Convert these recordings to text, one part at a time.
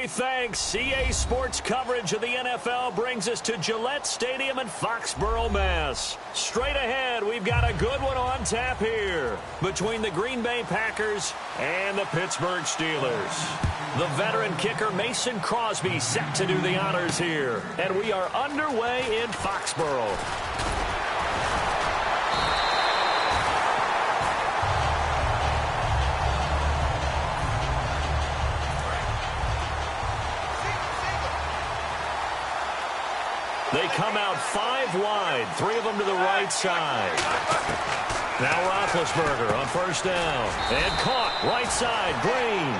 Hey, thanks. EA Sports coverage of the NFL brings us to Gillette Stadium in Foxborough, Mass. Straight ahead, we've got a good one on tap here between the Green Bay Packers and the Pittsburgh Steelers. The veteran kicker Mason Crosby set to do the honors here. And we are underway in Foxborough. They come out 5 wide, 3 of them to the right side. Now Roethlisberger on first down. And caught, right side, Green.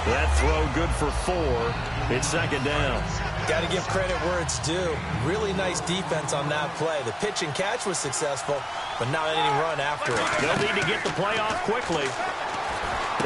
That throw good for 4. It's second down. Got to give credit where it's due. Really nice defense on that play. The pitch and catch was successful, but not any run after it. They'll need to get the play off quickly.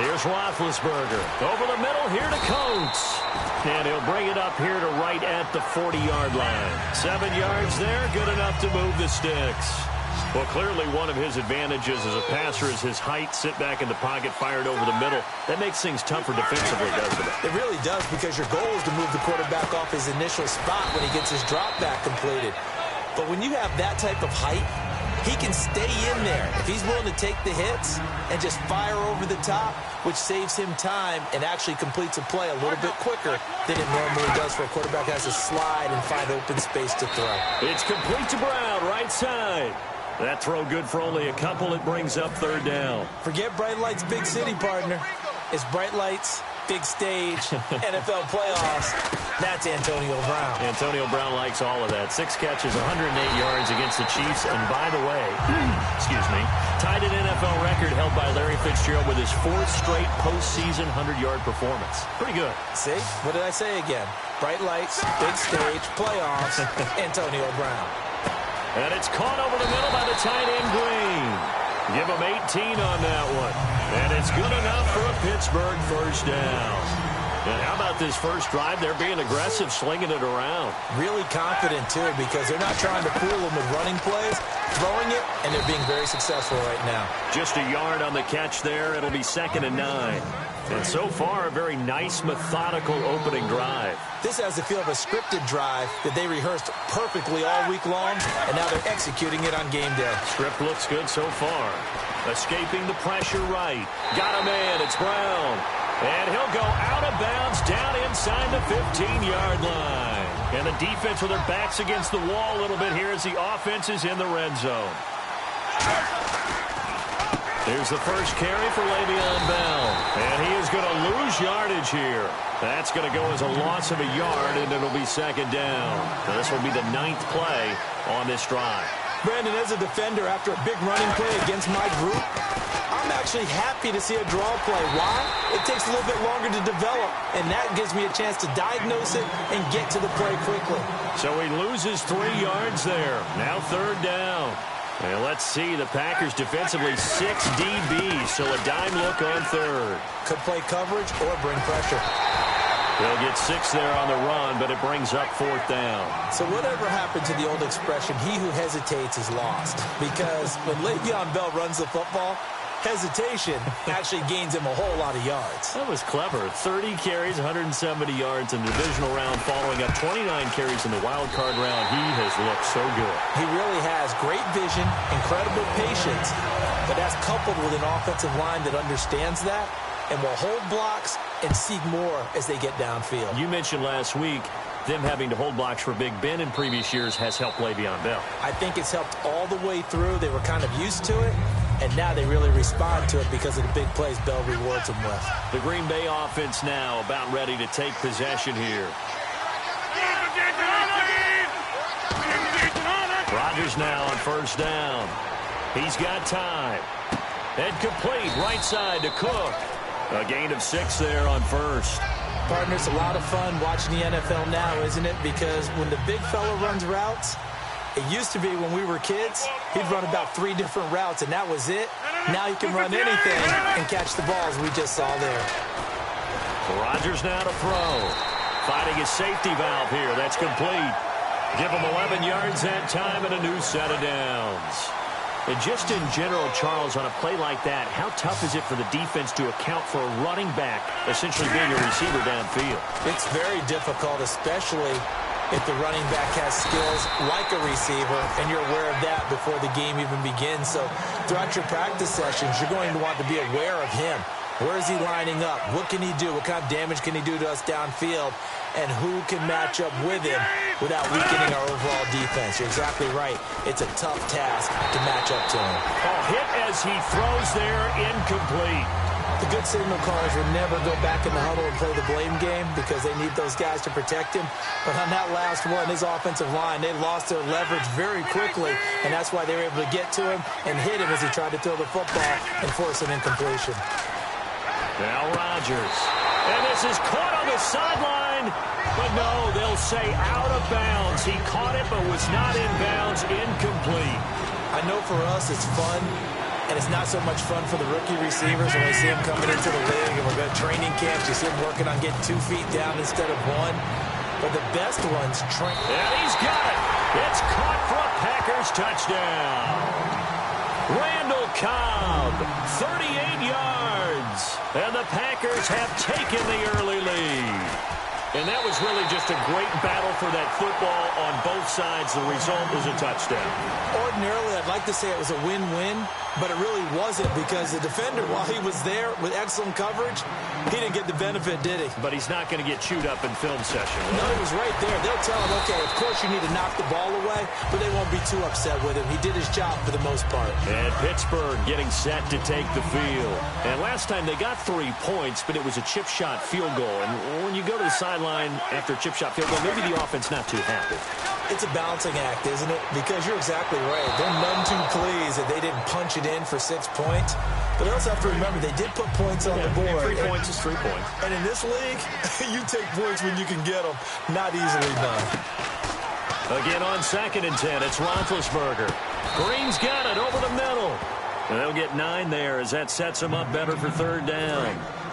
Here's Roethlisberger. Over the middle, here to Coates. And he'll bring it up here to right at the 40-yard line. 7 yards there, good enough to move the sticks. Well, clearly one of his advantages as a passer is his height. Sit back in the pocket, fired over the middle. That makes things tougher defensively, doesn't it? It really does, because your goal is to move the quarterback off his initial spot when he gets his drop back completed. But when you have that type of height, he can stay in there if he's willing to take the hits and just fire over the top, which saves him time and actually completes a play a little bit quicker than it normally does for a quarterback who has to slide and find open space to throw. It's complete to Brown, right side. That throw good for only a couple. It brings up third down. Forget Bright Lights, Big City, partner. It's Bright Lights, Big Stage, NFL playoffs. That's Antonio Brown. Antonio Brown likes all of that. 6 catches, 108 yards against the Chiefs. And by the way, tied an NFL record held by Larry Fitzgerald with his 4th straight postseason 100-yard performance. Pretty good. See? What did I say again? Bright Lights, Big Stage, playoffs, Antonio Brown. And it's caught over the middle by the tight end, Green. Give him 18 on that one. And it's good enough for a Pittsburgh first down. And how about this first drive? They're being aggressive, slinging it around. Really confident, too, because they're not trying to fool them with running plays, throwing it, and they're being very successful right now. Just a yard on the catch there. It'll be 2nd and 9. And so far, a very nice, methodical opening drive. This has the feel of a scripted drive that they rehearsed perfectly all week long, and now they're executing it on game day. Script looks good so far. Escaping the pressure right. Got a man. It's Brown. And he'll go out of bounds down inside the 15-yard line. And the defense with their backs against the wall a little bit here as the offense is in the red zone. Here's the first carry for Le'Veon Bell. And he is going to lose yardage here. That's going to go as a loss of a yard, and it'll be 2nd down. So this will be the 9th play on this drive. Brandon, as a defender, after a big running play against my group, I'm actually happy to see a draw play. Why? It takes a little bit longer to develop, and that gives me a chance to diagnose it and get to the play quickly. So he loses 3 yards there. Now 3rd down. And let's see, the Packers defensively 6 DBs, so a dime look on 3rd. Could play coverage or bring pressure. They'll get 6 there on the run, but it brings up 4th down. So whatever happened to the old expression, he who hesitates is lost. Because when Le'Veon Bell runs the football, hesitation actually gains him a whole lot of yards. That was clever. 30 carries, 170 yards in the divisional round, following up 29 carries in the wild card round. He has looked so good. He really has great vision, incredible patience, but that's coupled with an offensive line that understands that and will hold blocks and seek more as they get downfield. You mentioned last week them having to hold blocks for Big Ben in previous years has helped Le'Veon Bell. I think it's helped all the way through. They were kind of used to it, and now they really respond to it because of the big plays Bell rewards them with. The Green Bay offense now about ready to take possession here. Rodgers now on first down. He's got time. And complete, right side to Cook. A gain of 6 there on first. Partner, it's a lot of fun watching the NFL now, isn't it? Because when the big fella runs routes, it used to be when we were kids, he'd run about 3 different routes, and that was it. Now he can run anything and catch the balls we just saw there. Rodgers now to throw. Finding his safety valve here. That's complete. Give him 11 yards that time and a new set of downs. And just in general, Charles, on a play like that, how tough is it for the defense to account for a running back essentially being a receiver downfield? It's very difficult, especially if the running back has skills like a receiver, and you're aware of that before the game even begins. So throughout your practice sessions, you're going to want to be aware of him. Where is he lining up? What can he do? What kind of damage can he do to us downfield? And who can match up with him without weakening our overall defense? You're exactly right. It's a tough task to match up to him. Oh, hit as he throws there, incomplete. The good signal callers would never go back in the huddle and play the blame game because they need those guys to protect him. But on that last one, his offensive line, they lost their leverage very quickly, and that's why they were able to get to him and hit him as he tried to throw the football and force an incompletion. Now Rodgers. And this is caught on the sideline. But no, they'll say out of bounds. He caught it but was not in bounds. Incomplete. I know for us it's fun, and it's not so much fun for the rookie receivers when we see them coming into the league and we're going to training camps. You see them working on getting 2 feet down instead of 1. But the best ones train. And he's got it. It's caught for a Packers touchdown. Randall Cobb, 38 yards. And the Packers have taken the early lead. And that was really just a great battle for that football on both sides. The result is a touchdown. Ordinarily, I'd like to say it was a win-win, but it really wasn't because the defender, while he was there with excellent coverage, he didn't get the benefit, did he? But he's not going to get chewed up in film session. No, he was right there. They'll tell him, okay, of course you need to knock the ball away, but they won't be too upset with him. He did his job for the most part. And Pittsburgh getting set to take the field. And last time they got 3 points, but it was a chip shot field goal. And when you go to the sideline after a chip shot field goal, maybe the offense not too happy. It's a balancing act, isn't it? Because you're exactly right. They're none too pleased that they didn't punch it in for 6 points. But they also have to remember they did put points on the board. 3 points is 3 points. And in this league, you take points when you can get them. Not easily done. Again on 2nd and 10, it's Roethlisberger. Green's got it over the middle. And they'll get 9 there as that sets them up better for 3rd down.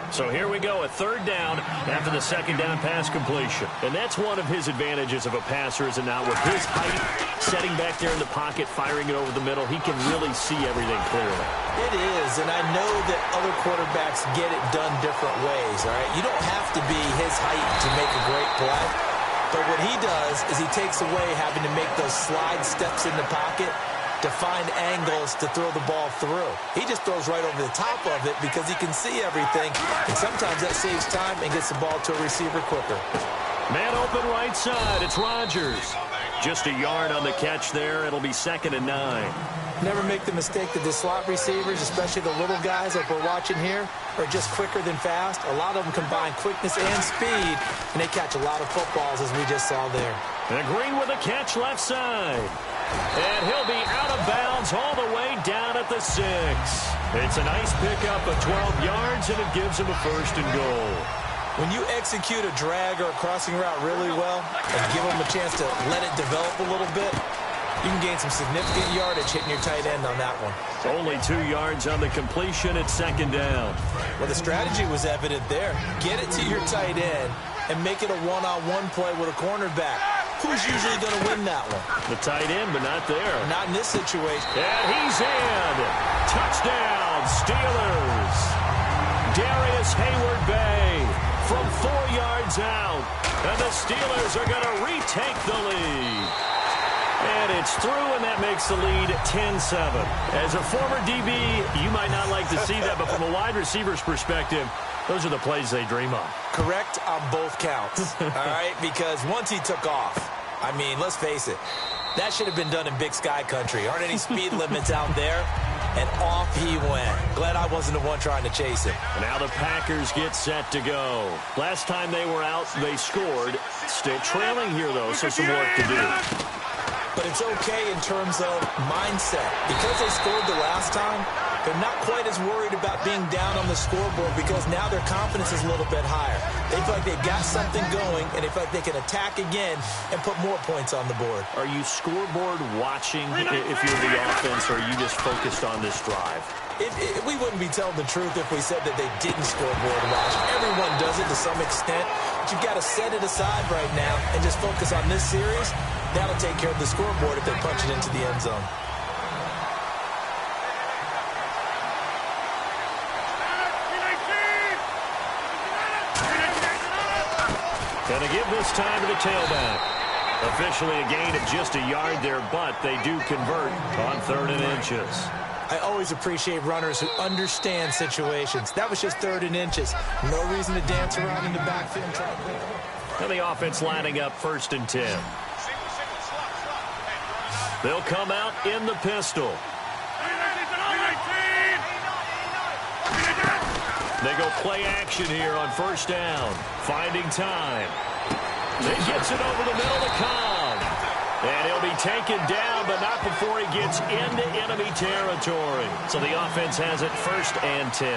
So here we go, a 3rd down after the 2nd down pass completion. And that's one of his advantages of a passer, is now with his height, setting back there in the pocket, firing it over the middle, he can really see everything clearly. It is, and I know that other quarterbacks get it done different ways, all right? You don't have to be his height to make a great play. But what he does is he takes away having to make those slide steps in the pocket to find angles to throw the ball through. He just throws right over the top of it because he can see everything, and sometimes that saves time and gets the ball to a receiver quicker. Man open right side, it's Rodgers. Just a yard on the catch there. It'll be 2nd and 9. Never make the mistake that the slot receivers, especially the little guys like we're watching here, are just quicker than fast. A lot of them combine quickness and speed, and they catch a lot of footballs, as we just saw there. And Green with a catch left side. And he'll be out of bounds all the way down at the 6. It's a nice pickup of 12 yards, and it gives him a 1st and goal. When you execute a drag or a crossing route really well and give them a chance to let it develop a little bit, you can gain some significant yardage hitting your tight end on that one. Only 2 yards on the completion at 2nd down. Well, the strategy was evident there. Get it to your tight end and make it a one-on-one play with a cornerback. Who's usually going to win that one? The tight end, but not there. Not in this situation. And he's in. Touchdown, Steelers. Darius Hayward-Bay from 4 yards out. And the Steelers are going to retake the lead. And it's through, and that makes the lead 10-7. As a former DB, you might not like to see that, but from a wide receiver's perspective, those are the plays they dream of. Correct on both counts, all right? Because once he took off, I mean, let's face it, that should have been done in Big Sky country. Aren't any speed limits out there? And off he went. Glad I wasn't the one trying to chase him. Now the Packers get set to go. Last time they were out, they scored. Still trailing here, though, so some work to do. But it's okay in terms of mindset. Because they scored the last time, they're not quite as worried about being down on the scoreboard because now their confidence is a little bit higher. They feel like they've got something going, and they feel like they can attack again and put more points on the board. Are you scoreboard watching if you're the offense, or are you just focused on this drive? We wouldn't be telling the truth if we said that they didn't scoreboard watch. Everyone does it to some extent. But you've got to set it aside right now and just focus on this series. That'll take care of the scoreboard if they punch it into the end zone. Going to give this time to the tailback. Officially a gain of just a yard there, but they do convert on 3rd and inches. I always appreciate runners who understand situations. That was just 3rd and inches. No reason to dance around in the backfield. And the offense lining up 1st and 10. They'll come out in the pistol. They go play action here on 1st down. Finding time. He gets it over the middle to Cobb. And he'll be taken down, but not before he gets into enemy territory. So the offense has it 1st and 10.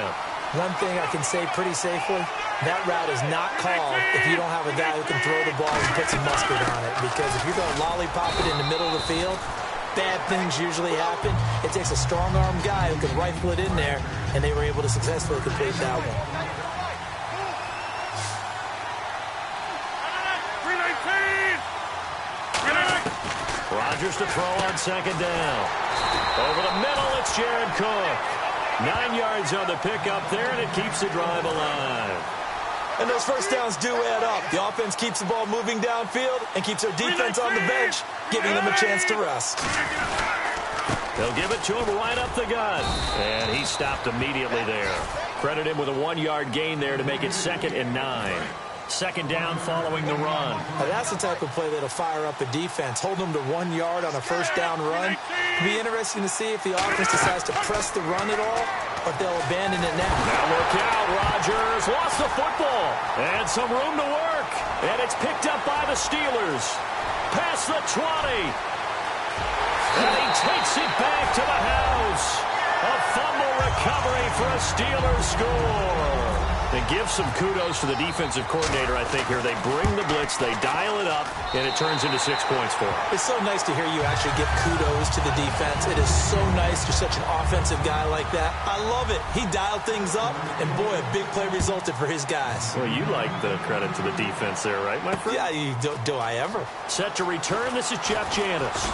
One thing I can say pretty safely, that route is not called if you don't have a guy who can throw the ball and put some mustard on it. Because if you're going to lollipop it in the middle of the field, bad things usually happen. It takes a strong-armed guy who can rifle it in there, and they were able to successfully complete that one. Rodgers to throw on 2nd down. Over the middle, it's Jared Cook. 9 yards on the pickup there, and it keeps the drive alive. And those 1st downs do add up. The offense keeps the ball moving downfield and keeps their defense on the bench, giving them a chance to rest. They'll give it to him right up the gut. And he stopped immediately there. Credit him with a 1-yard gain there to make it 2nd and 9. 2nd down following the run. Now that's the type of play that'll fire up a defense. Hold them to 1 yard on a 1st down run. It'll be interesting to see if the offense decides to press the run at all, or if they'll abandon it now. Now look out, Rodgers lost the football. And some room to work. And it's picked up by the Steelers. Past the 20. And he takes it back to the house. A fumble recovery for a Steelers score. And give some kudos to the defensive coordinator, I think, here. They bring the blitz, they dial it up, and it turns into 6 points for them. It's so nice to hear you actually give kudos to the defense. It is so nice you're such an offensive guy like that. I love it. He dialed things up, and boy, a big play resulted for his guys. Well, you like the credit to the defense there, right, my friend? Yeah, do I ever? Set to return, this is Jeff Janis.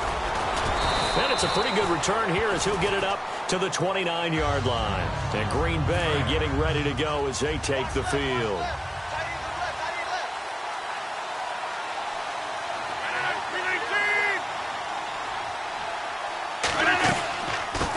And it's a pretty good return here as he'll get it up to the 29-yard line. And Green Bay getting ready to go as they take the field.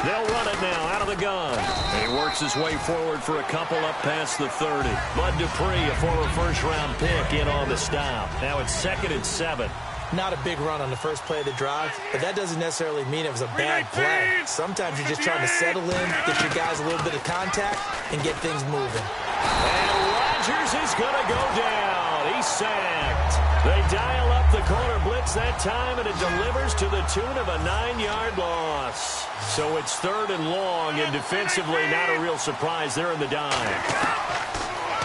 They'll run it now out of the gun. And he works his way forward for a couple up past the 30. Bud Dupree, a former first-round pick, in on the stop. Now it's 2nd and 7. Not a big run on the first play of the drive, but that doesn't necessarily mean it was a bad play. Sometimes you're just trying to settle in, get your guys a little bit of contact, and get things moving. And Rodgers is going to go down. He's sacked. They dial up the corner blitz that time, and it delivers to the tune of a 9-yard loss. So it's 3rd and long, and defensively not a real surprise. They're in the dime.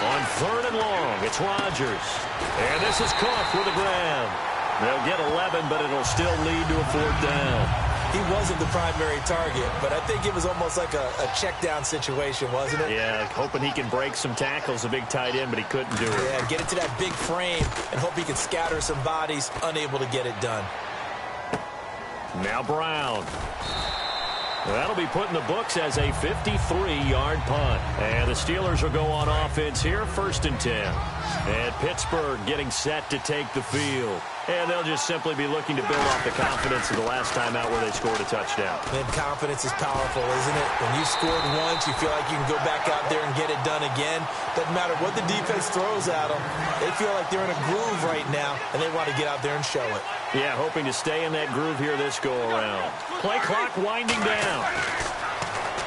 On 3rd and long, it's Rodgers. And this is Cook with a grab. They'll get 11, but it'll still lead to a 4th down. He wasn't the primary target, but I think it was almost like a check down situation, wasn't it? Yeah, hoping he can break some tackles, a big tight end, but he couldn't do it. Yeah, get it to that big frame and hope he can scatter some bodies, unable to get it done. Now Brown. That'll be put in the books as a 53-yard punt. And the Steelers will go on offense here, 1st and 10. And Pittsburgh getting set to take the field. And they'll just simply be looking to build off the confidence of the last time out where they scored a touchdown. And confidence is powerful, isn't it? When you scored once, you feel like you can go back out there and get it done again. Doesn't matter what the defense throws at them. They feel like they're in a groove right now, and they want to get out there and show it. Yeah, hoping to stay in that groove here this go-around. Play clock winding down.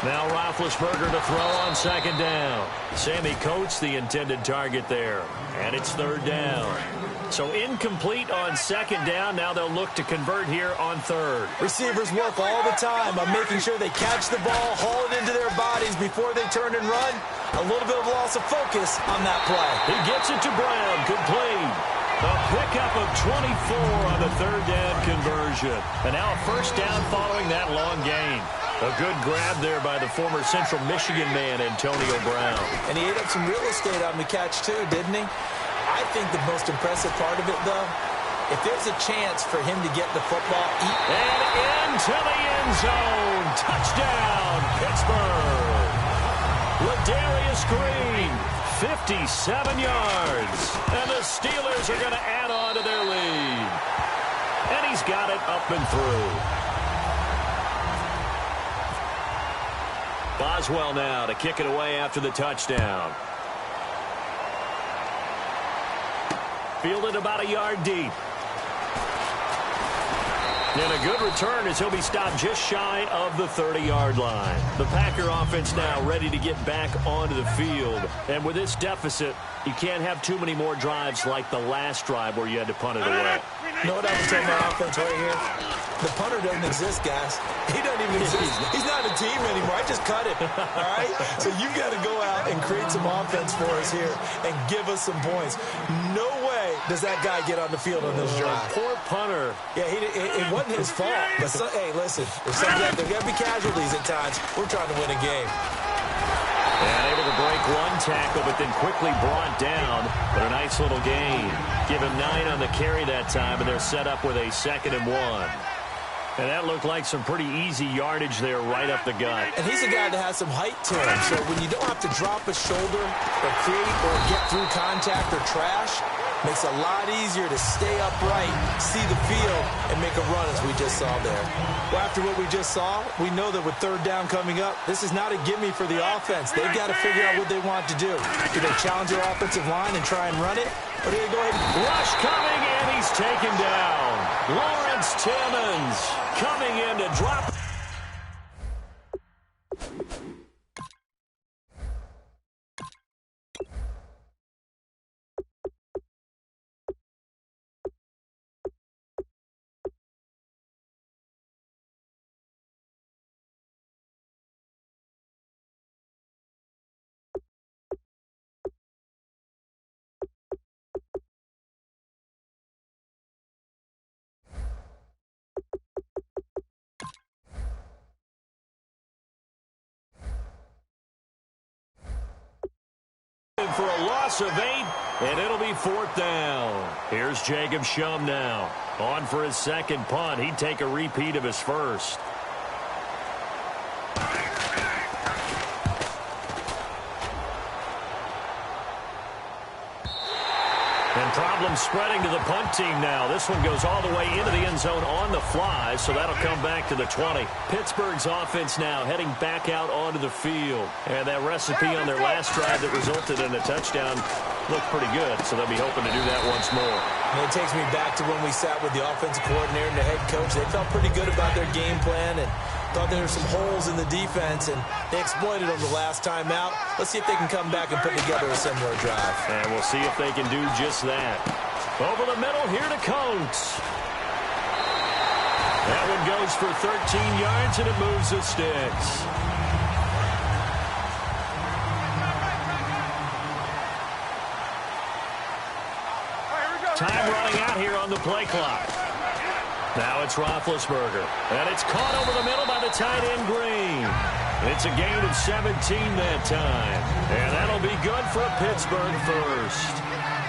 Now Roethlisberger to throw on 2nd down. Sammy Coates the intended target there. And it's 3rd down. So incomplete on 2nd down. Now they'll look to convert here on 3rd. Receivers work all the time on making sure they catch the ball, haul it into their bodies before they turn and run. A little bit of loss of focus on that play. He gets it to Brown. Complete. A pickup of 24 on the 3rd down conversion. And now a 1st down following that long gain. A good grab there by the former Central Michigan man, Antonio Brown. And he ate up some real estate on the catch, too, didn't he? I think the most impressive part of it, though, if there's a chance for him to get the football, and into the end zone. Touchdown, Pittsburgh. Ladarius Green 57 yards. And the Steelers are going to add on to their lead. And he's got it up and through. Boswell now to kick it away after the touchdown. Fielded about a yard deep. And a good return as he'll be stopped just shy of the 30-yard line. The Packer offense now ready to get back onto the field. And with this deficit, you can't have too many more drives like the last drive where you had to punt it away. You know what I was telling my offense right here? The punter doesn't exist, guys. He doesn't even exist. He's not a team anymore. I just cut him, all right? So you've got to go out and create some offense for us here and give us some points. No way does that guy get on the field on this drive. Poor punter. Yeah, it wasn't his fault. But hey, listen, there's got to be casualties at times. We're trying to win a game. And able to break one tackle, but then quickly brought down. But a nice little gain. Give him 9 on the carry that time, and they're set up with a 2nd and 1. And that looked like some pretty easy yardage there right up the gut. And he's a guy that has some height to him. So when you don't have to drop a shoulder or create or get through contact or trash, makes it a lot easier to stay upright, see the field, and make a run as we just saw there. Well, after what we just saw, we know that with 3rd down coming up, this is not a gimme for the offense. They've got to figure out what they want to do. Do they challenge their offensive line and try and run it? Or do they go ahead and... Rush coming, and he's taken down. Lawrence Timmons coming in to drop. For a loss of 8, and it'll be 4th down. Here's Jacob Shum now. On for his 2nd punt. He'd take a repeat of his first. And problems spreading to the punt team now. This one goes all the way into the end zone on the fly, so that'll come back to the 20. Pittsburgh's offense now heading back out onto the field. And that recipe on their last drive that resulted in a touchdown looked pretty good, so they'll be hoping to do that once more. And it takes me back to when we sat with the offensive coordinator and the head coach. They felt pretty good about their game plan and thought there were some holes in the defense, and they exploited them the last time out. Let's see if they can come back and put together a similar drive. And we'll see if they can do just that. Over the middle here to Coates. That one goes for 13 yards, and it moves the sticks. Time running out here on the play clock. Now it's Roethlisberger. And it's caught over the middle by the tight end Green. It's a gain of 17 that time. And that'll be good for a Pittsburgh first.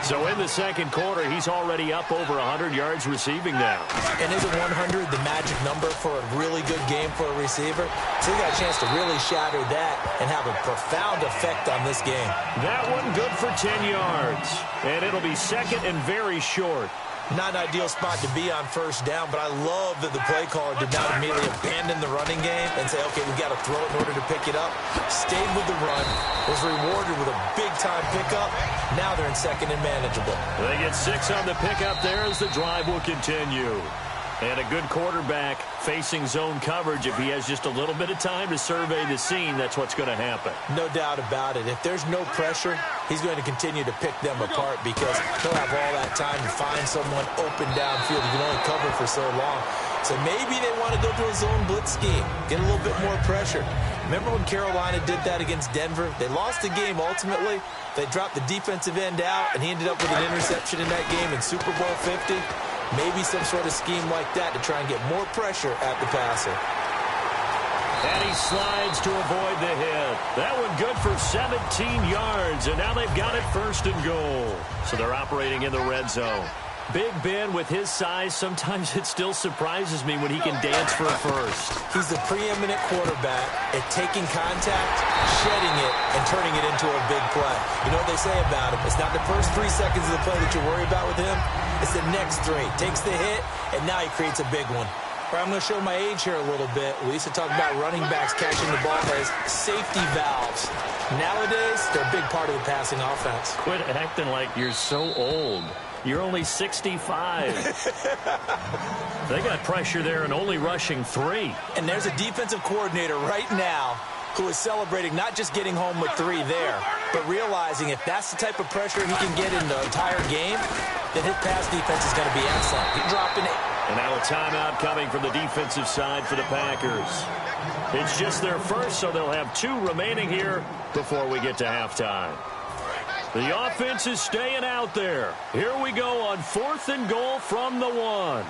So in the second quarter, he's already up over 100 yards receiving now. And isn't 100 the magic number for a really good game for a receiver? So he got a chance to really shatter that and have a profound effect on this game. That one good for 10 yards. And it'll be 2nd and very short. Not an ideal spot to be on 1st down, but I love that the play caller did not immediately abandon the running game and say, okay, we've got to throw it in order to pick it up. Stayed with the run, was rewarded with a big-time pickup. Now they're in 2nd and manageable. They get 6 on the pickup there as the drive will continue. And a good quarterback facing zone coverage. If he has just a little bit of time to survey the scene, that's what's going to happen. No doubt about it. If there's no pressure, he's going to continue to pick them apart because he'll have all that time to find someone open downfield. He can only cover for so long. So maybe they want to go to a zone blitz scheme, get a little bit more pressure. Remember when Carolina did that against Denver? They lost the game ultimately. They dropped the defensive end out, and he ended up with an interception in that game in Super Bowl 50. Maybe some sort of scheme like that to try and get more pressure at the passer. And he slides to avoid the hit. That one good for 17 yards, and now they've got it 1st and goal. So they're operating in the red zone. Big Ben, with his size, sometimes it still surprises me when he can dance for a first. He's the preeminent quarterback at taking contact, shedding it, and turning it into a big play. You know what they say about him? It's not the first 3 seconds of the play that you worry about with him. It's the next 3. Takes the hit, and now he creates a big one. I'm going to show my age here a little bit. We used to talk about running backs catching the ball as safety valves. Nowadays, they're a big part of the passing offense. Quit acting like you're so old. You're only 65. They got pressure there and only rushing 3. And there's a defensive coordinator right now who is celebrating not just getting home with 3 there, but realizing if that's the type of pressure he can get in the entire game, then his pass defense is going to be excellent. He's dropping it. And now a timeout coming from the defensive side for the Packers. It's just their first, so they'll have 2 remaining here before we get to halftime. The offense is staying out there. Here we go on 4th and goal from the 1.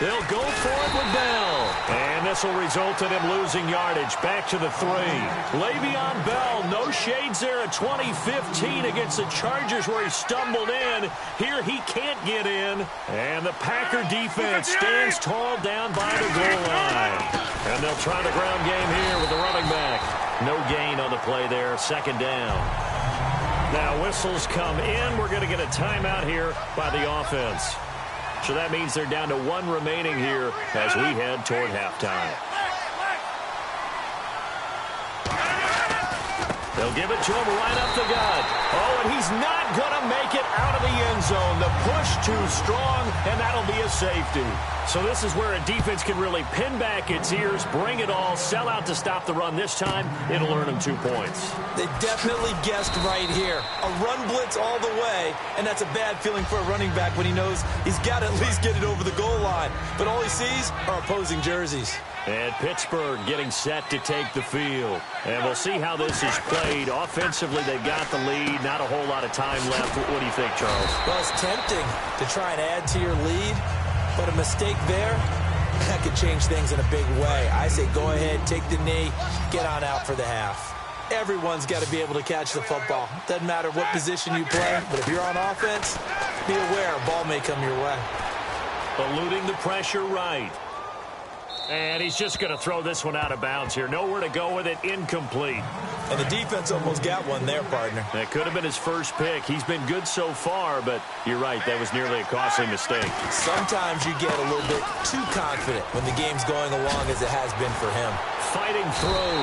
They'll go for it with Bell. And this will result in him losing yardage. Back to the 3. Le'Veon Bell, no shades there at 2015 against the Chargers where he stumbled in. Here he can't get in. And the Packer defense stands tall down by the goal line. And they'll try the ground game here with the running back. No gain on the play there. 2nd down. Now whistles come in. We're going to get a timeout here by the offense. So that means they're down to 1 remaining here as we head toward halftime. They'll give it to him right up the gut. Oh, and he's not going to make it out of the end zone. The push too strong, and that'll be a safety. So this is where a defense can really pin back its ears, bring it all, sell out to stop the run. This time, it'll earn them 2 points. They definitely guessed right here. A run blitz all the way, and that's a bad feeling for a running back when he knows he's got to at least get it over the goal line. But all he sees are opposing jerseys. And Pittsburgh getting set to take the field. And we'll see how this is played. Offensively, they've got the lead. Not a whole lot of time left. What do you think, Charles? Well, it's tempting to try and add to your lead, but a mistake there, that could change things in a big way. I say go ahead, take the knee, get on out for the half. Everyone's got to be able to catch the football. Doesn't matter what position you play, but if you're on offense, be aware a ball may come your way. Eluding the pressure right. And he's just going to throw this one out of bounds here. Nowhere to go with it. Incomplete. And the defense almost got one there, partner. That could have been his first pick. He's been good so far, but you're right. That was nearly a costly mistake. Sometimes you get a little bit too confident when the game's going along as it has been for him. Fighting through.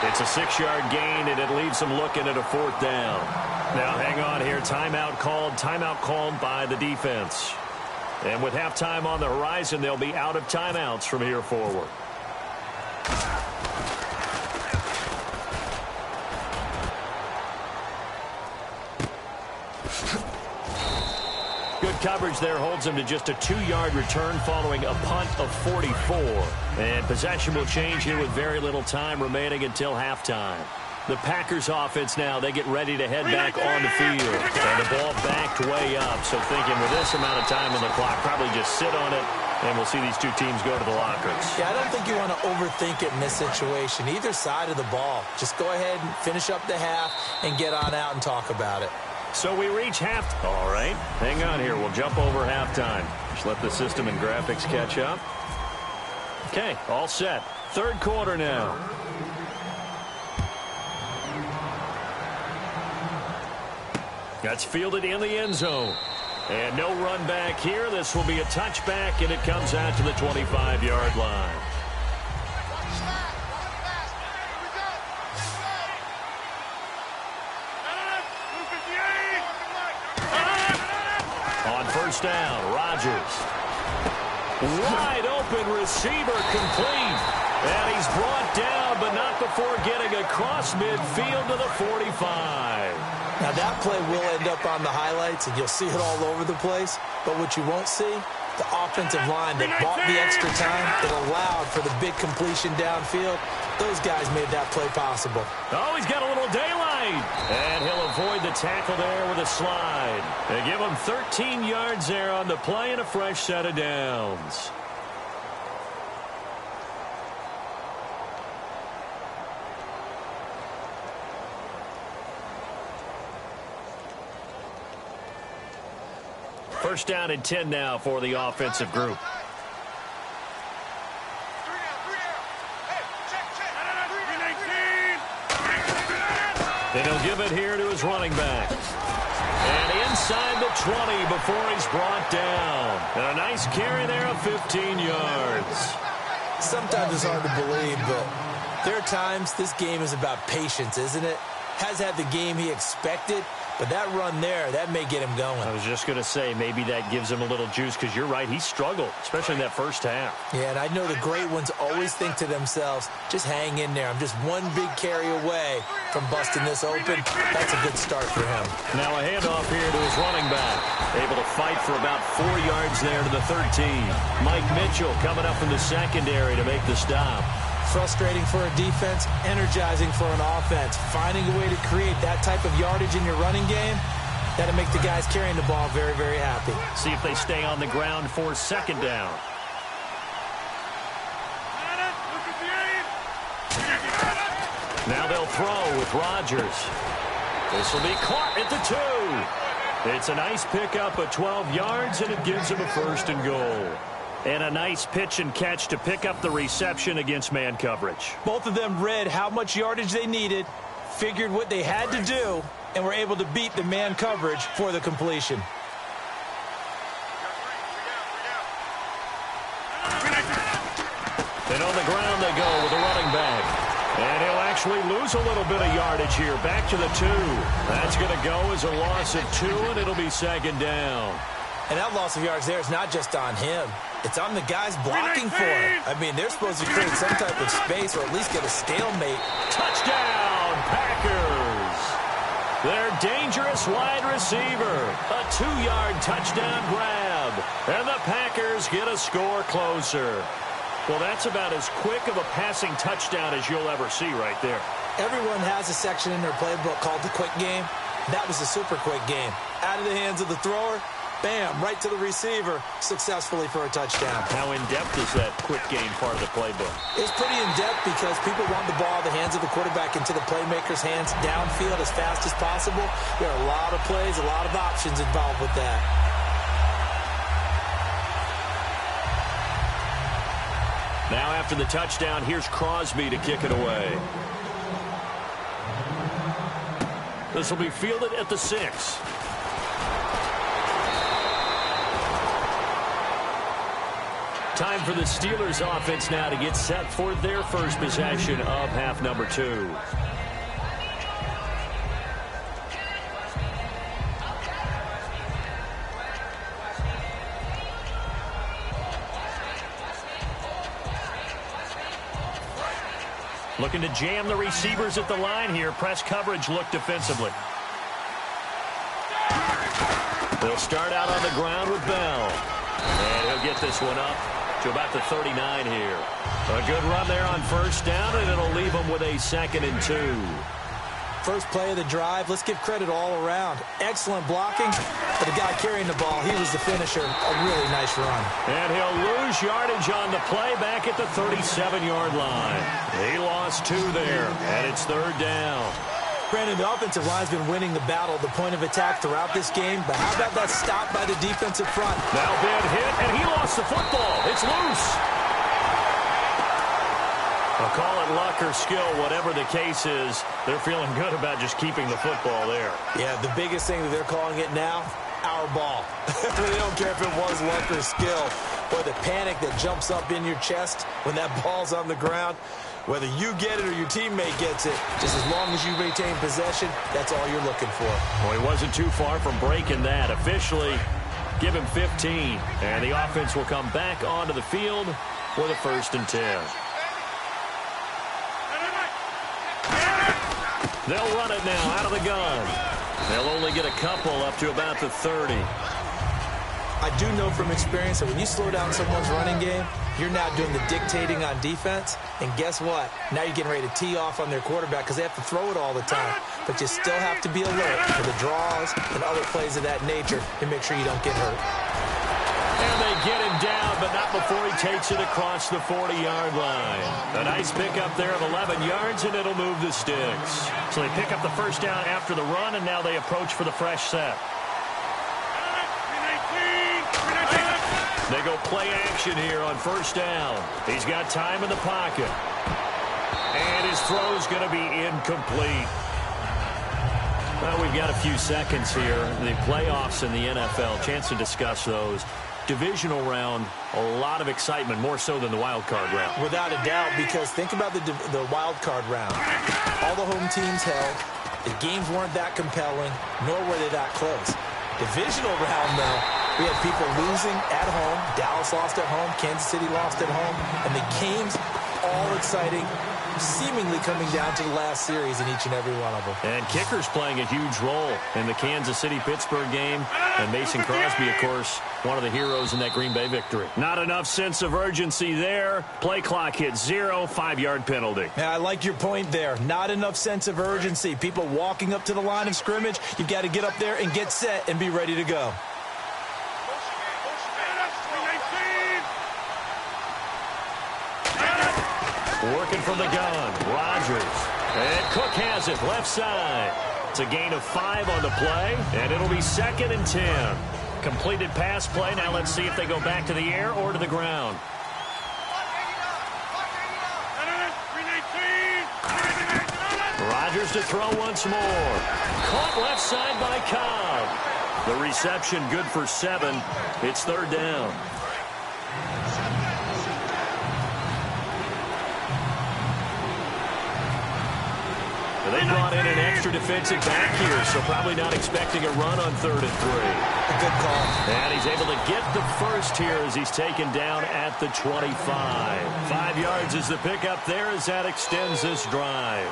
It's a 6-yard gain, and it leaves him looking at a 4th down. Now, hang on here. Timeout called by the defense. And with halftime on the horizon, they'll be out of timeouts from here forward. Good coverage there holds him to just a 2-yard return following a punt of 44. And possession will change here with very little time remaining until halftime. The Packers offense now, they get ready to head back on the field. And the ball backed way up. So thinking with this amount of time on the clock, probably just sit on it, and we'll see these 2 teams go to the lockers. Yeah, I don't think you want to overthink it in this situation. Either side of the ball. Just go ahead and finish up the half and get on out and talk about it. So we reach half. All right, hang on here. We'll jump over halftime. Just let the system and graphics catch up. Okay, all set. 3rd quarter now. That's fielded in the end zone. And no run back here. This will be a touchback, and it comes out to the 25-yard line. On 1st down, Rodgers. Wide open receiver complete. And he's brought down, but not before getting across midfield to the 45. Now, that play will end up on the highlights, and you'll see it all over the place. But what you won't see, the offensive line that bought the extra time, that allowed for the big completion downfield, those guys made that play possible. Oh, he's got a little daylight. And he'll avoid the tackle there with a slide. They give him 13 yards there on the play and a fresh set of downs. First down and 10 now for the offensive group. And he'll give it here to his running back. And inside the 20 before he's brought down. And a nice carry there of 15 yards. Sometimes it's hard to believe, but there are times this game is about patience, isn't it? Has had the game he expected, but that run there, that may get him going. I was just going to say, maybe that gives him a little juice, because you're right, he struggled, especially in that first half. Yeah, and I know the great ones always think to themselves, just hang in there. I'm just one big carry away from busting this open. That's a good start for him. Now a handoff here to his running back. Able to fight for about 4 yards there to the 13. Mike Mitchell coming up from the secondary to make the stop. Frustrating for a defense, energizing for an offense. Finding a way to create that type of yardage in your running game, that'll make the guys carrying the ball very, very happy. See if they stay on the ground for second down. Now they'll throw with Rodgers. This will be caught at the 2. It's a nice pickup of 12 yards, and it gives him a first and goal. And a nice pitch and catch to pick up the reception against man coverage. Both of them read how much yardage they needed, figured what they had to do, and were able to beat the man coverage for the completion. And on the ground they go with a running back. And he'll actually lose a little bit of yardage here. Back to the 2. That's going to go as a loss of 2, and it'll be second down. And that loss of yards there is not just on him. It's on the guys blocking for him. I mean, they're supposed to create some type of space or at least get a stalemate. Touchdown, Packers! Their dangerous wide receiver. A 2-yard touchdown grab. And the Packers get a score closer. Well, that's about as quick of a passing touchdown as you'll ever see right there. Everyone has a section in their playbook called the quick game. That was a super quick game. Out of the hands of the thrower, bam, right to the receiver, successfully for a touchdown. How in-depth is that quick game part of the playbook? It's pretty in-depth because people want the ball, the hands of the quarterback, into the playmaker's hands, downfield as fast as possible. There are a lot of plays, a lot of options involved with that. Now after the touchdown, here's Crosby to kick it away. This will be fielded at the 6. Time for the Steelers offense now to get set for their first possession of half number 2. Looking to jam the receivers at the line here. Press coverage look defensively. They'll start out on the ground with Bell. And he'll get this one up to about the 39 here. A good run there on first down, and it'll leave them with a 2nd and 2. First play of the drive, let's give credit all around. Excellent blocking, but the guy carrying the ball, he was the finisher. A really nice run. And he'll lose yardage on the play back at the 37-yard line. He lost 2 there, and it's 3rd down. Brandon, the offensive line's been winning the battle, the point of attack throughout this game, but how about that stop by the defensive front? Now bad hit, and he lost the football. It's loose. I'll call it luck or skill, whatever the case is. They're feeling good about just keeping the football there. Yeah, the biggest thing that they're calling it now, our ball. They don't care if it was luck or skill, or the panic that jumps up in your chest when that ball's on the ground. Whether you get it or your teammate gets it, just as long as you retain possession, that's all you're looking for. Well, he wasn't too far from breaking that. Officially, give him 15. And the offense will come back onto the field with a 1st and 10. They'll run it now out of the gun. They'll only get a couple up to about the 30. I do know from experience that when you slow down someone's running game, you're now doing the dictating on defense. And guess what? Now you're getting ready to tee off on their quarterback because they have to throw it all the time. But you still have to be alert for the draws and other plays of that nature to make sure you don't get hurt. And they get him down, but not before he takes it across the 40-yard line. A nice pickup there of 11 yards, and it'll move the sticks. So they pick up the first down after the run, and now they approach for the fresh set. They go play action here on first down. He's got time in the pocket. And his throw's going to be incomplete. Well, we've got a few seconds here. The playoffs in the NFL, chance to discuss those. Divisional round, a lot of excitement, more so than the wild card round. Without a doubt, because think about the wild card round. All the home teams held. The games weren't that compelling, nor were they that close. Divisional round, though, we had people losing at home. Dallas lost at home. Kansas City lost at home. And the games, all exciting, seemingly coming down to the last series in each and every one of them. And kickers playing a huge role in the Kansas City-Pittsburgh game. And Mason Crosby, of course, one of the heroes in that Green Bay victory. Not enough sense of urgency there. Play clock hit 0, 5-yard penalty. Yeah, I like your point there. Not enough sense of urgency. People walking up to the line of scrimmage. You've got to get up there and get set and be ready to go. Working from the gun, Rodgers. And Cook has it, left side. It's a gain of 5 on the play, and it'll be 2nd and 10. Completed pass play. Now let's see if they go back to the air or to the ground. Rodgers to throw once more. Caught left side by Cobb. The reception good for 7. It's 3rd down. They brought in an extra defensive back here, so probably not expecting a run on 3rd and 3. A good call. And he's able to get the first here as he's taken down at the 25. 5 yards is the pickup there as that extends this drive.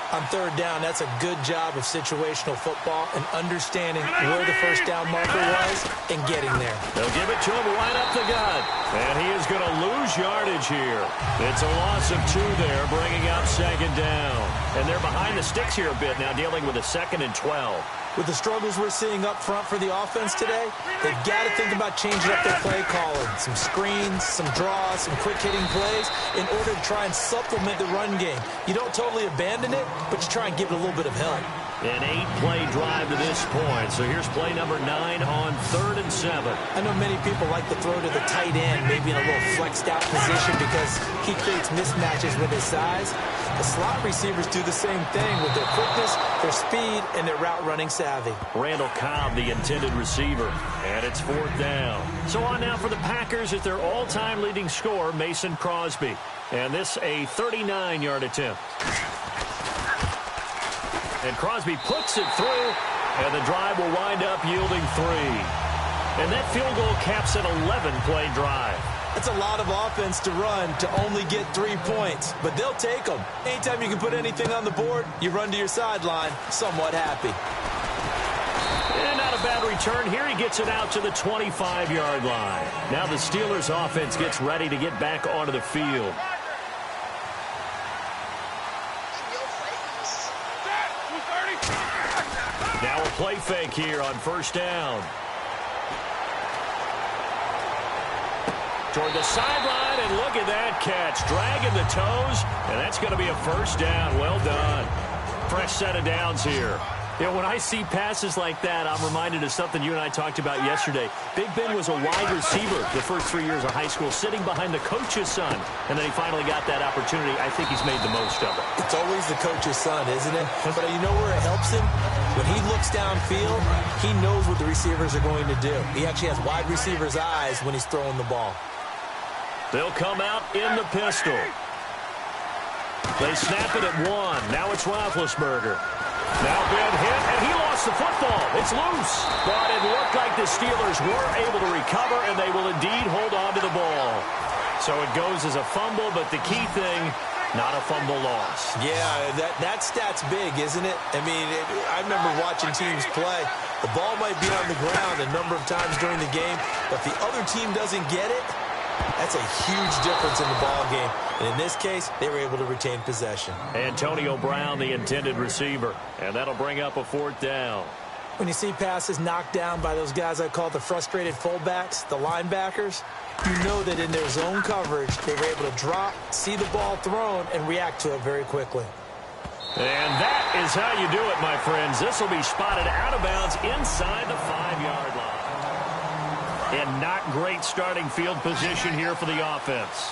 On 3rd down, that's a good job of situational football and understanding where the first down marker was and getting there. They'll give it to him right up the gut. And he is going to lose yardage here. It's a loss of 2 there, bringing up 2nd down. And they're behind the sticks here a bit now, dealing with a 2nd and 12. With the struggles we're seeing up front for the offense today, they've got to think about changing up their play calling. Some screens, some draws, some quick-hitting plays in order to try and supplement the run game. You don't totally abandon it, but you try and give it a little bit of help. An 8-play drive to this point. So here's play number 9 on 3rd and 7. I know many people like to throw to the tight end, maybe in a little flexed out position because he creates mismatches with his size. The slot receivers do the same thing with their quickness, their speed, and their route running savvy. Randall Cobb, the intended receiver. And it's 4th down. So on now for the Packers at their all-time leading scorer, Mason Crosby. And this a 39-yard attempt. And Crosby puts it through, and the drive will wind up yielding 3. And that field goal caps an 11-play drive. That's a lot of offense to run to only get 3 points, but they'll take them. Anytime you can put anything on the board, you run to your sideline somewhat happy. And not a bad return here. He gets it out to the 25-yard line. Now the Steelers offense gets ready to get back onto the field. Now a play fake here on first down. Toward the sideline, and look at that catch. Dragging the toes, and that's going to be a first down. Well done. Fresh set of downs here. You know, when I see passes like that, I'm reminded of something you and I talked about yesterday. Big Ben was a wide receiver the first 3 years of high school, sitting behind the coach's son, and then he finally got that opportunity. I think he's made the most of it. It's always the coach's son, isn't it? But you know where it helps him? When he looks downfield, he knows what the receivers are going to do. He actually has wide receivers' eyes when he's throwing the ball. They'll come out in the pistol. They snap it at 1. Now it's Roethlisberger. Now Ben hit, and he lost the football. It's loose. But it looked like the Steelers were able to recover, and they will indeed hold on to the ball. So it goes as a fumble, but the key thing, not a fumble loss. Yeah, that stat's big, isn't it? I mean, I remember watching teams play. The ball might be on the ground a number of times during the game, but if the other team doesn't get it, that's a huge difference in the ball game. And in this case, they were able to retain possession. Antonio Brown, the intended receiver. And that'll bring up a 4th down. When you see passes knocked down by those guys I call the frustrated fullbacks, the linebackers, you know that in their zone coverage, they were able to drop, see the ball thrown, and react to it very quickly. And that is how you do it, my friends. This will be spotted out of bounds inside the 5-yard line. And not great starting field position here for the offense.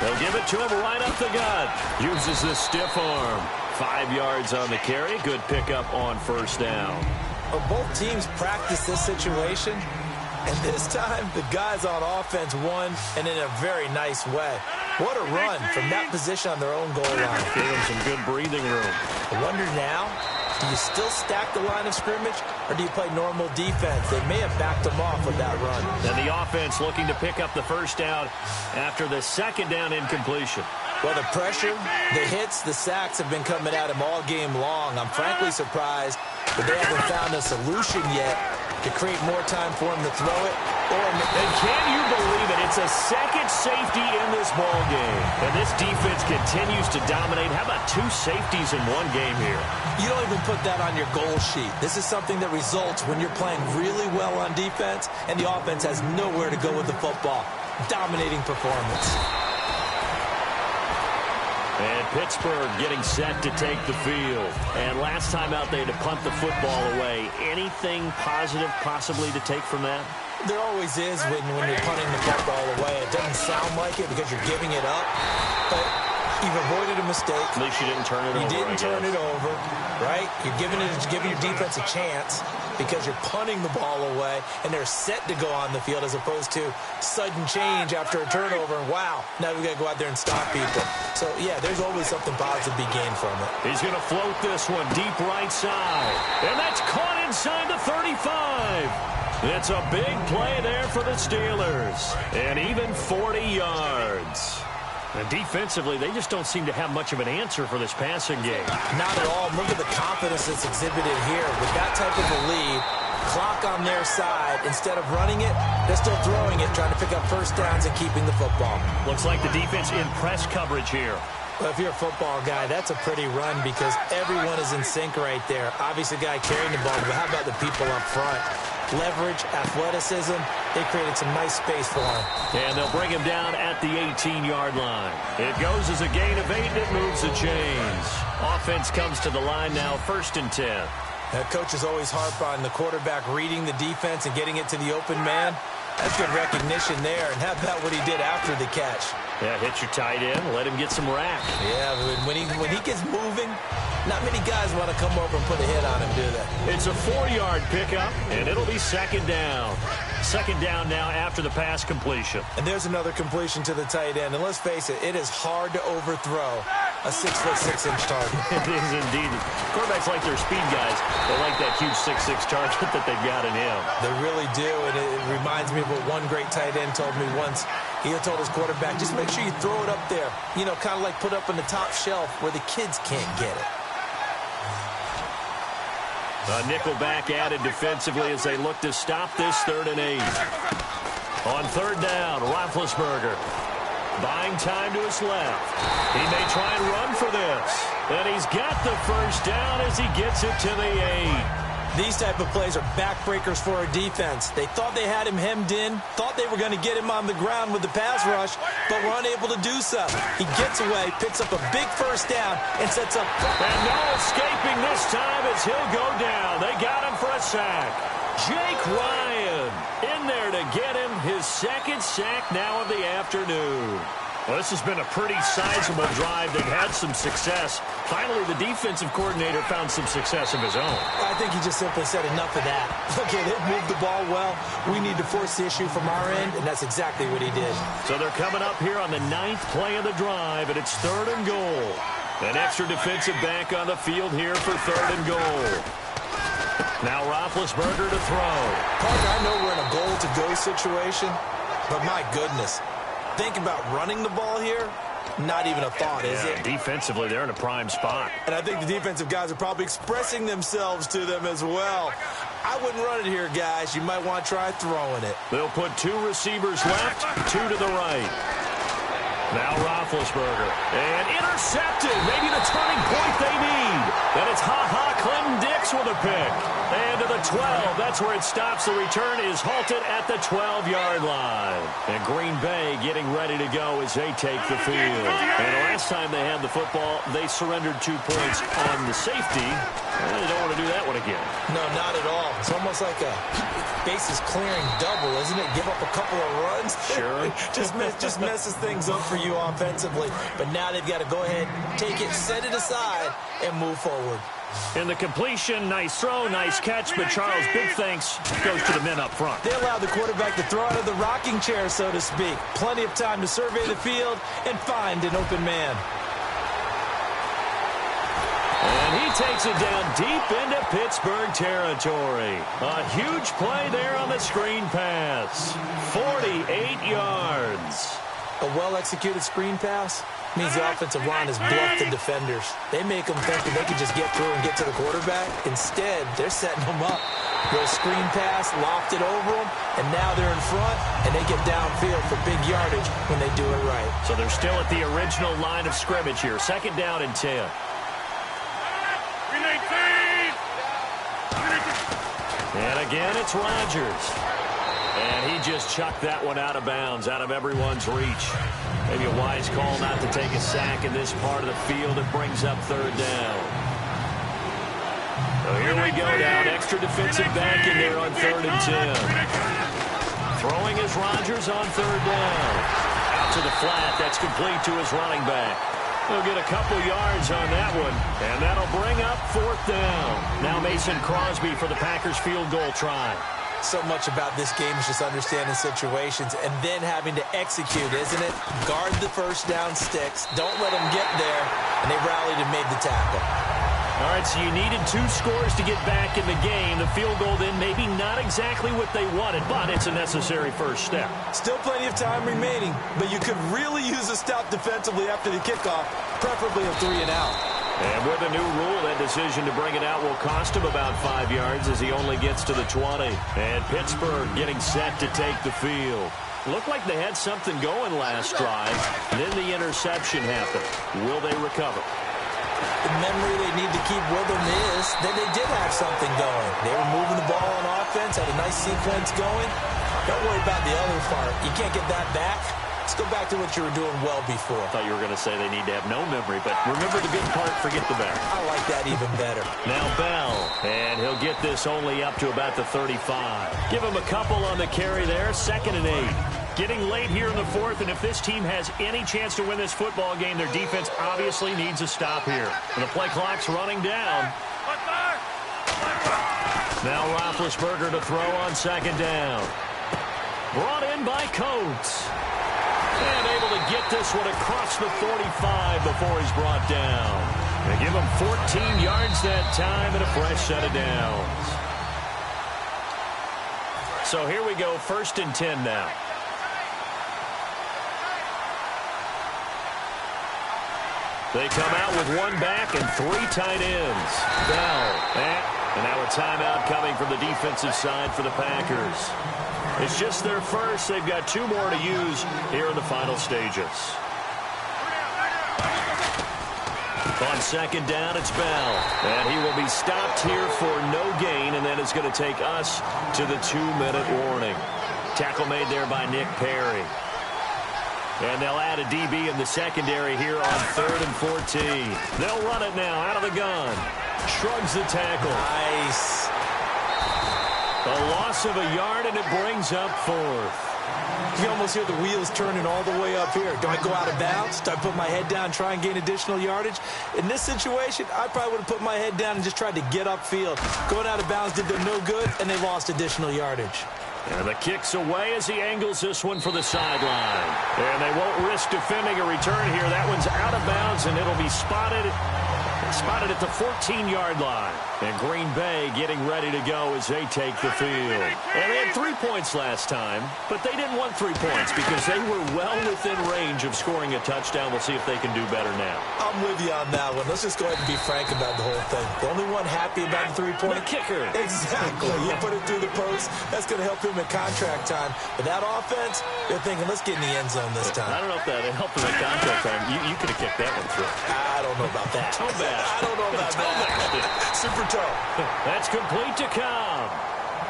They'll give it to him right up the gut. Uses the stiff arm. 5 yards on the carry. Good pickup on first down. Well, both teams practice this situation, and this time the guys on offense won, and in a very nice way. What a run from that position on their own goal line. Gave them some good breathing room. I wonder now, do you still stack the line of scrimmage, or do you play normal defense? They may have backed them off with that run. And the offense looking to pick up the first down after the second down incompletion. Well, the pressure, the hits, the sacks have been coming at him all game long. I'm frankly surprised that they haven't found a solution yet to create more time for him to throw it. And can you believe it? It's a second safety in this ball game. And this defense continues to dominate. How about 2 safeties in one game here? You don't even put that on your goal sheet. This is something that results when you're playing really well on defense and the offense has nowhere to go with the football. Dominating performance. And Pittsburgh getting set to take the field. And last time out they had to punt the football away. Anything positive possibly to take from that? There always is when you're punting the football away. It doesn't sound like it because you're giving it up, but you've avoided a mistake. At least you didn't turn it over. You didn't turn it over, right? You're giving your defense a chance because you're punting the ball away, and they're set to go on the field as opposed to sudden change after a turnover. And wow, now we've got to go out there and stop people. So, yeah, there's always something positive to be gained from it. He's going to float this one deep right side. And that's caught inside the 35. It's a big play there for the Steelers. And even 40 yards. And defensively, they just don't seem to have much of an answer for this passing game. Not at all. Look at the confidence that's exhibited here. With that type of a lead, clock on their side, instead of running it, they're still throwing it, trying to pick up first downs and keeping the football. Looks like the defense in press coverage here. Well, if you're a football guy, that's a pretty run because everyone is in sync right there. Obviously, the guy carrying the ball, but how about the people up front? Leverage, athleticism, they created some nice space for him. And they'll bring him down at the 18-yard line. It goes as a gain of 8, and it moves the chains. Offense comes to the line now, 1st and 10. Coaches always harp on the quarterback reading the defense and getting it to the open man. That's good recognition there. And how about what he did after the catch? Yeah, hit your tight end, let him get some rack. Yeah, when he gets moving, not many guys want to come over and put a hit on him, do they? It's a 4-yard pickup, and it'll be 2nd down. 2nd down now after the pass completion. And there's another completion to the tight end. And let's face it, it is hard to overthrow a 6'6" target. It is indeed. Quarterbacks like their speed guys. They like that huge 6'6" target that they've got in him. They really do, and it reminds me of what one great tight end told me once. He told his quarterback, just make sure you throw it up there. You know, kind of like put up on the top shelf where the kids can't get it. A nickelback added defensively as they look to stop this 3rd and 8. On 3rd down, Roethlisberger buying time to his left. He may try and run for this. And he's got the first down as he gets it to the 8. These type of plays are backbreakers for a defense. They thought they had him hemmed in, thought they were going to get him on the ground with the pass rush, but were unable to do so. He gets away, picks up a big first down, and sets up. And no escaping this time as he'll go down. They got him for a sack. Jake Ryan in there to get him his 2nd sack now of the afternoon. Well, this has been a pretty sizable drive. They've had some success. Finally, the defensive coordinator found some success of his own. I think he just simply said enough of that. Okay, they've moved the ball well. We need to force the issue from our end, and that's exactly what he did. So they're coming up here on the 9th play of the drive, and it's 3rd and goal. An extra defensive back on the field here for 3rd and goal. Now Roethlisberger to throw. Parker, I know we're in a goal-to-go situation, but my goodness. Think about running the ball here. Not even a thought, is it? Defensively, they're in a prime spot. And I think the defensive guys are probably expressing themselves to them as well. I wouldn't run it here, guys. You might want to try throwing it. They'll put 2 receivers left, 2 to the right. Now Roethlisberger. And intercepted. Maybe the turning point they need. And it's Clinton Dix with a pick. And to the 12. That's where it stops. The return is halted at the 12-yard line. And Green Bay getting ready to go as they take the field. And the last time they had the football, they surrendered 2 points on the safety. And they don't want to do that one again. No, not at all. It's almost like a bases clearing double, isn't it? Give up a couple of runs. Sure. just messes things up for you offensively. But now they've got to go ahead, take it, set it aside, and move forward. In the completion, nice throw, nice catch, but Charles, big thanks goes to the men up front. They allowed the quarterback to throw out of the rocking chair, so to speak. Plenty of time to survey the field and find an open man. And he takes it down deep into Pittsburgh territory. A huge play there on the screen pass. 48 yards. A well-executed screen pass means the offensive line has bluffed the defenders. They make them think that they can just get through and get to the quarterback. Instead, they're setting them up. Little screen pass, lofted over them, and now they're in front, and they get downfield for big yardage when they do it right. So they're still at the original line of scrimmage here. 2nd down and 10. And again, it's Rodgers. And he just chucked that one out of bounds, out of everyone's reach. Maybe a wise call not to take a sack in this part of the field. It brings up 3rd down. So here we go down. Extra defensive back in there on 3rd and 10. Throwing is Rodgers on 3rd down. Out to the flat. That's complete to his running back. He'll get a couple yards on that one, and that'll bring up 4th down. Now Mason Crosby for the Packers field goal try. So much about this game is just understanding situations and then having to execute, isn't it? Guard the first down sticks. Don't let them get there, and they rallied and made the tackle. All right, so you needed 2 scores to get back in the game. The field goal then maybe not exactly what they wanted, but it's a necessary first step. Still plenty of time remaining, but you could really use a stop defensively after the kickoff, preferably a 3 and out. And with a new rule, that decision to bring it out will cost him about 5 yards as he only gets to the 20. And Pittsburgh getting set to take the field. Looked like they had something going last drive. Then the interception happened. Will they recover? The memory they need to keep with them is that they did have something going. They were moving the ball on offense, had a nice sequence going. Don't worry about the other part. You can't get that back. Let's go back to what you were doing well before. I thought you were going to say they need to have no memory, but remember the good part, forget the bad. I like that even better. Now Bell, and he'll get this only up to about the 35. Give him a couple on the carry there, 2nd and 8. Getting late here in the 4th, and if this team has any chance to win this football game, their defense obviously needs a stop here. And the play clock's running down. Now Roethlisberger to throw on 2nd down. Brought in by Coates. And able to get this one across the 45 before he's brought down. They give him 14 yards that time and a fresh set of downs. So here we go, 1st and 10 now. They come out with 1 back and 3 tight ends. Bell. And now a timeout coming from the defensive side for the Packers. It's just their first. They've got 2 more to use here in the final stages. On 2nd down, it's Bell. And he will be stopped here for no gain, and then it's going to take us to the 2-minute warning. Tackle made there by Nick Perry. And they'll add a DB in the secondary here on 3rd and 14. They'll run it now out of the gun. Shrugs the tackle. Nice. A loss of a yard, and it brings up 4th. You almost hear the wheels turning all the way up here. Do I go out of bounds? Do I put my head down, try and gain additional yardage? In this situation, I probably would have put my head down and just tried to get upfield. Going out of bounds did them no good, and they lost additional yardage. And the kick's away as he angles this one for the sideline. And they won't risk defending a return here. That one's out of bounds, and it'll be spotted at the 14-yard line. And Green Bay getting ready to go as they take the field. And they had 3 points last time, but they didn't want 3 points because they were well within range of scoring a touchdown. We'll see if they can do better now. I'm with you on that one. Let's just go ahead and be frank about the whole thing. The only one happy about the 3-point? The kicker. Exactly. You put it through the post. That's going to help him him at contract time. But that offense, they're thinking, let's get in the end zone this time. I don't know if that helped him at contract time. You could have kicked that one through. I don't know about that. Toe bash. I don't know about that. Super toe. That's complete to Cobb.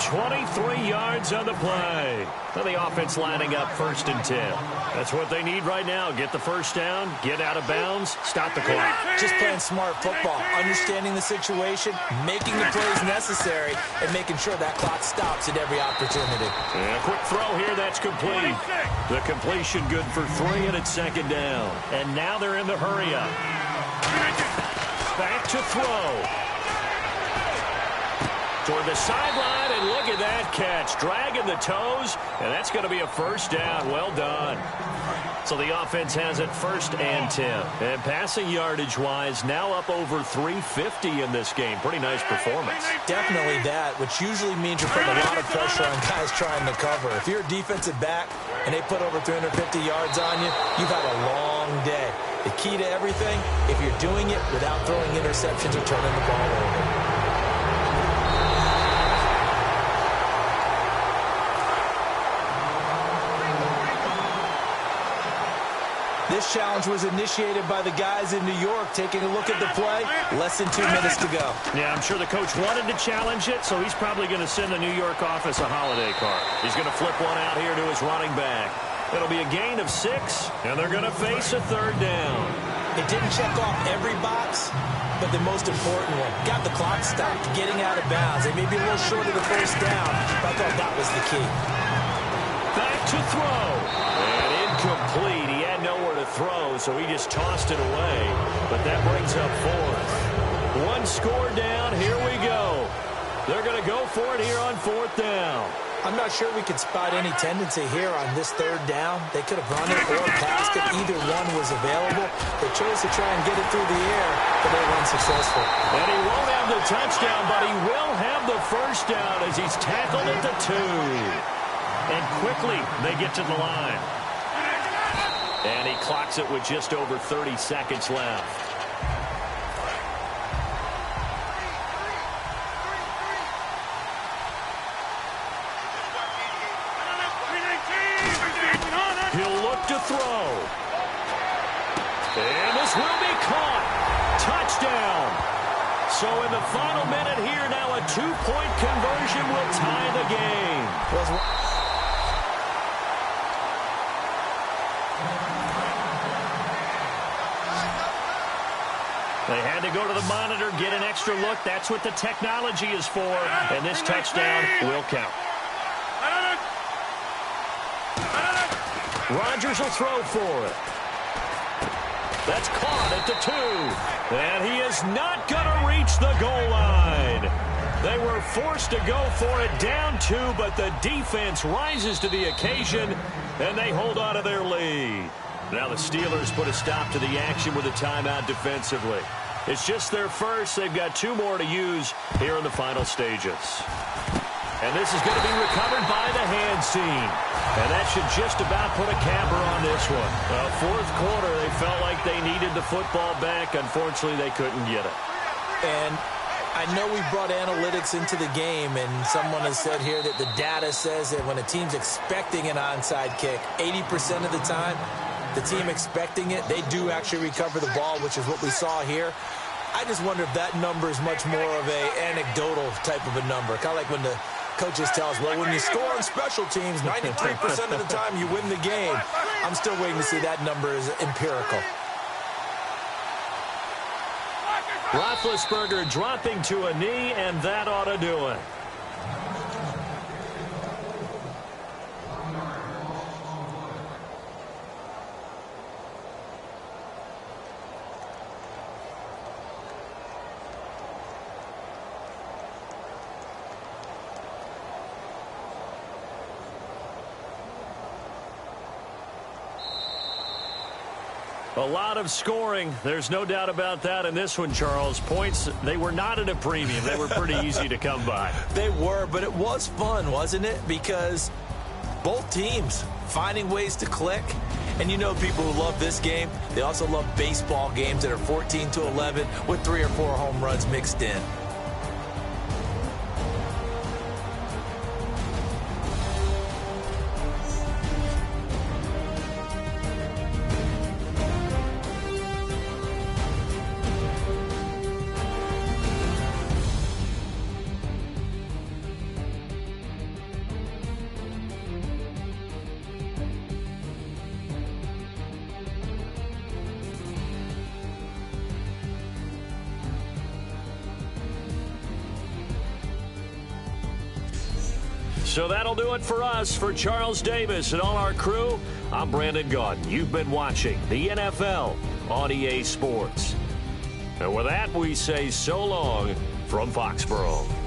23 yards on the play. And the offense lining up 1st and 10. That's what they need right now. Get the first down, get out of bounds, stop the clock. Just playing smart football, understanding the situation, making the plays necessary, and making sure that clock stops at every opportunity. And a quick throw here, that's complete. The completion good for 3, and it's 2nd down. And now they're in the hurry up. Back to throw. Toward the sideline, and look at that catch. Dragging the toes, and that's going to be a 1st down. Well done. So the offense has it 1st and 10. And passing yardage-wise, now up over 350 in this game. Pretty nice performance. Definitely that, which usually means you're putting a lot of pressure on guys trying to cover. If you're a defensive back and they put over 350 yards on you, you've had a long day. The key to everything, if you're doing it without throwing interceptions or turning the ball over. This challenge was initiated by the guys in New York. Taking a look at the play, less than 2 minutes to go. Yeah, I'm sure the coach wanted to challenge it, so he's probably going to send the New York office a holiday card. He's going to flip one out here to his running back. It'll be a gain of 6, and they're going to face a 3rd down. It didn't check off every box, but the most important one. Got the clock stopped, getting out of bounds. They may be a little short of the 1st down, but I thought that was the key. Back to throw. And incomplete. He had nowhere to throw, so he just tossed it away. But that brings up 4th. 1 score down. Here we go. They're going to go for it here on 4th down. I'm not sure we could spot any tendency here on this 3rd down. They could have run it or passed it. Either one was available. They chose to try and get it through the air, but they were unsuccessful. And he won't have the touchdown, but he will have the 1st down as he's tackled at the 2. And quickly, they get to the line. And he clocks it with just over 30 seconds left. He'll look to throw. And this will be caught. Touchdown. So in the final minute here, now a 2-point conversion will tie the game. They had to go to the monitor, get an extra look. That's what the technology is for. And this touchdown will count. Rodgers will throw for it. That's caught at the 2. And he is not going to reach the goal line. They were forced to go for it down 2, but the defense rises to the occasion, and they hold on to their lead. Now the Steelers put a stop to the action with a timeout defensively. It's just their first. They've got 2 more to use here in the final stages. And this is going to be recovered by the hands team. And that should just about put a capper on this one. 4th quarter, they felt like they needed the football back. Unfortunately, they couldn't get it. And I know we brought analytics into the game, and someone has said here that the data says that when a team's expecting an onside kick, 80% of the time, the team expecting it, they do actually recover the ball, which is what we saw here. I just wonder if that number is much more of a anecdotal type of a number. Kind of like when the coaches tell us, well, when you score on special teams, 93% of the time you win the game. I'm still waiting to see that number is empirical. Roethlisberger dropping to a knee, and that ought to do it. A lot of scoring. There's no doubt about that in this one, Charles. Points, they were not at a premium. They were pretty easy to come by. They were, but it was fun, wasn't it? Because both teams finding ways to click. And you know people who love this game, they also love baseball games that are 14-11 with 3 or 4 home runs mixed in. So that'll do it for us. For Charles Davis and all our crew, I'm Brandon Gaudin. You've been watching the NFL on EA Sports. And with that, we say so long from Foxborough.